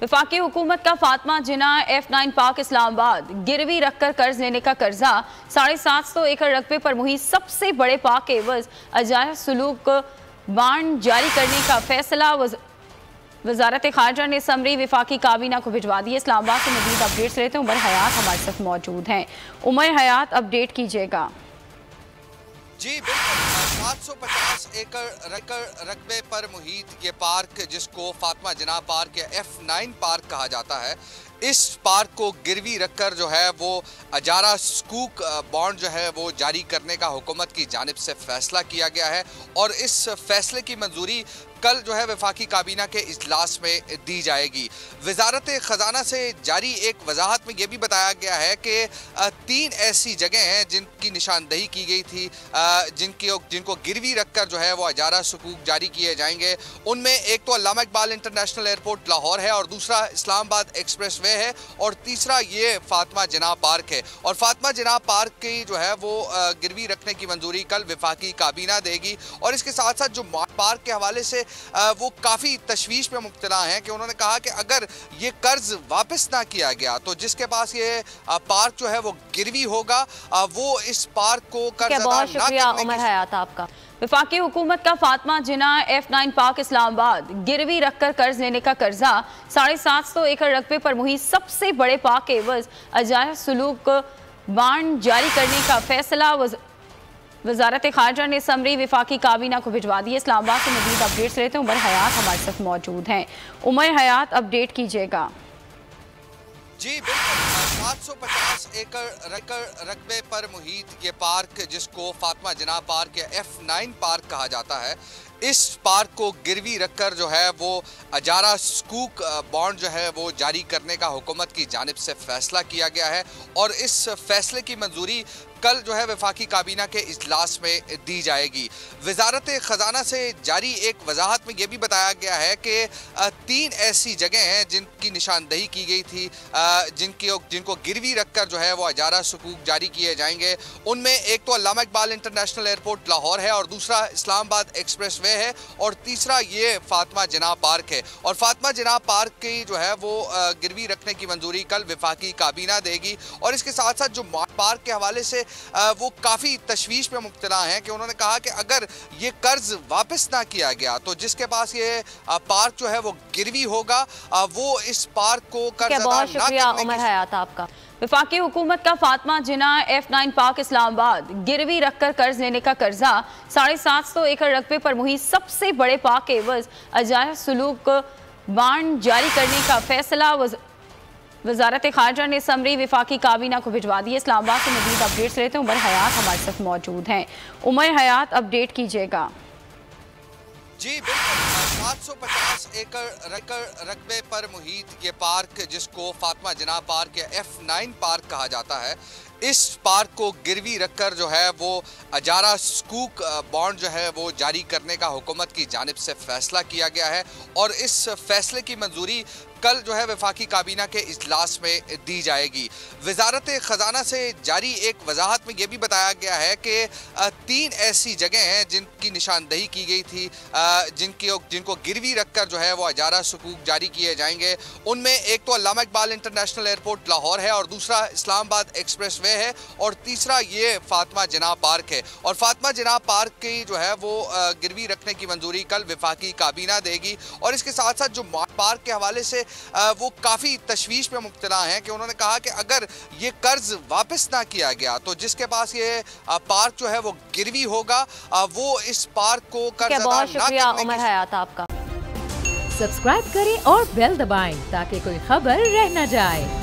वफाकी हुकूमत का फातिमा जिन्ना F9 पार्क इस्लामाबाद गिरवी रखकर कर्ज लेने का कर्जा 750 एकड़ रकबे पर मुहित सबसे बड़े पार्क के एवज अजायज सुलूक बांड जारी करने का फैसला वजारत खारजा ने समरी वफाकी काबीना को भिजवा दी। इस्लामाबाद से मजीद अपडेट्स लेते हैं। उमर हयात हमारे साथ मौजूद हैं। उमर हयात, अपडेट कीजिएगा। जी बिल्कुल, 750 एकड़ रकबे पर मुहित ये पार्क, जिसको फातिमा जिन्ना पार्क या F9 पार्क कहा जाता है, इस पार्क को गिरवी रखकर जो है वो अजारा सुकूक बॉन्ड जो है वो जारी करने का हुकूमत की जानिब से फैसला किया गया है और इस फैसले की मंजूरी कल जो है वफाकी काबीना के इजलास में दी जाएगी। वजारत ख़जाना से जारी एक वजाहत में यह भी बताया गया है कि 3 ऐसी जगह हैं जिनकी निशानदही की गई थी, जिनको गिरवी रखकर जो है वो अजारा सुकूक जारी किए जाएंगे। उनमें एक तो अल्लामा इकबाल इंटरनेशनल एयरपोर्ट लाहौर है और दूसरा इस्लामाबाद एक्सप्रेस वे है और तीसरा ये फातिमा जिन्ना पार्क है। और फातिमा जिन्ना पार्क की जो है वो गिरवी रखने की मंजूरी कल वफाकी काबीना देगी। और इसके साथ साथ जो पार्क के हवाले से वो काफ़ी तशवीश में मुब्तला हैं कि उन्होंने कहा कि अगर ये कर्ज वापस ना किया गया तो जिसके पास ये पार्क जो है वो गिरवी होगा वो इस पार्क को कर्ज बहुत शुक्रिया उमर हयात आपका। वफाकी हुकूमत का फातिमा जिन्ना F9 पार्क इस्लामाबाद गिरवी रखकर कर्ज लेने का कर्जा 750 एकड़ रकबे पर मुहित सबसे बड़े पार्क के एवज अजायज सुलूक बांड जारी करने का फैसला वजारत खारजा ने समरी वफाकी काबीना को भिजवा दी। इस्लामाबाद से मजीद अपडेट्स लेते हैं। उमर हयात हमारे साथ मौजूद हैं। उमर हयात, अपडेट कीजिएगा। जी बिल्कुल, 750 एकड़ रकबे पर मुहित ये पार्क, जिसको फातिमा जिन्ना पार्क या F9 पार्क कहा जाता है, इस पार्क को गिरवी रखकर जो है वो अजारा सुकूक बॉन्ड जो है वो जारी करने का हुकूमत की जानिब से फैसला किया गया है और इस फैसले की मंजूरी कल जो है वफाकी काबीना के इजलास में दी जाएगी। वजारत ख़जाना से जारी एक वजाहत में यह भी बताया गया है कि 3 ऐसी जगह हैं जिनकी निशानदही की गई थी, जिनको गिरवी रखकर जो है वो अजारा सुकूक जारी किए जाएंगे। उनमें एक तो अल्लामा इकबाल इंटरनेशनल एयरपोर्ट लाहौर है और दूसरा इस्लामाबाद एक्सप्रेस वे है और तीसरा ये फातिमा जिन्ना पार्क है। और फातिमा जिन्ना पार्क की जो है वो गिरवी रखने की मंजूरी कल वफाकी काबीना देगी। और इसके साथ साथ जो पार्क के हवाले से वो काफ़ी तशवीश में मुब्तला हैं कि उन्होंने कहा कि अगर ये कर्ज वापस ना किया गया तो जिसके पास ये पार्क जो है वो गिरवी होगा वो इस पार्क को कर्ज बहुत शुक्रिया उमर हयात आपका। वफाकी हुकूमत का फातिमा जिन्ना F9 पार्क इस्लामाबाद गिरवी रखकर कर्ज लेने का कर्जा 750 एकड़ रकबे पर मुहित सबसे बड़े पार्क के एवज अजायज सुलूक बांड जारी करने का फैसला वजारत खारजा ने समरी वफाकी काबीना को भिजवा दी। इस्लामाबाद से मजीद अपडेट्स लेते हैं। उमर हयात हमारे साथ मौजूद हैं। उमर हयात, अपडेट कीजिएगा। जी बिल्कुल, 750 एकड़ रकबे पर मुहित ये पार्क, जिसको फातिमा जिन्ना पार्क या F9 पार्क कहा जाता है, इस पार्क को गिरवी रखकर जो है वो अजारा सुकूक बॉन्ड जो है वो जारी करने का हुकूमत की जानिब से फैसला किया गया है और इस फैसले की मंजूरी कल जो है वफाकी काबीना के इजलास में दी जाएगी। वजारत ख़जाना से जारी एक वजाहत में यह भी बताया गया है कि 3 ऐसी जगह हैं जिनकी निशानदही की गई थी, जिनको गिरवी रखकर जो है वो अजारा सुकूक जारी किए जाएंगे। उनमें एक तो अल्लामा इकबाल इंटरनेशनल एयरपोर्ट लाहौर है और दूसरा इस्लामाबाद एक्सप्रेस वे है और तीसरा ये फातिमा जिन्ना पार्क है। और फातिमा जिन्ना पार्क की जो है वो गिरवी रखने की मंजूरी कल वफाकी काबीना देगी। और इसके साथ साथ जो पार्क के हवाले से वो काफ़ी तशवीश में मुब्तला हैं कि उन्होंने कहा कि अगर ये कर्ज वापस ना किया गया तो जिसके पास ये पार्क जो है वो गिरवी होगा वो इस पार्क को कर्ज बहुत शुक्रिया उमर हयात आपका। सब्सक्राइब करें और बेल दबाएं ताकि कोई खबर रह न जाए।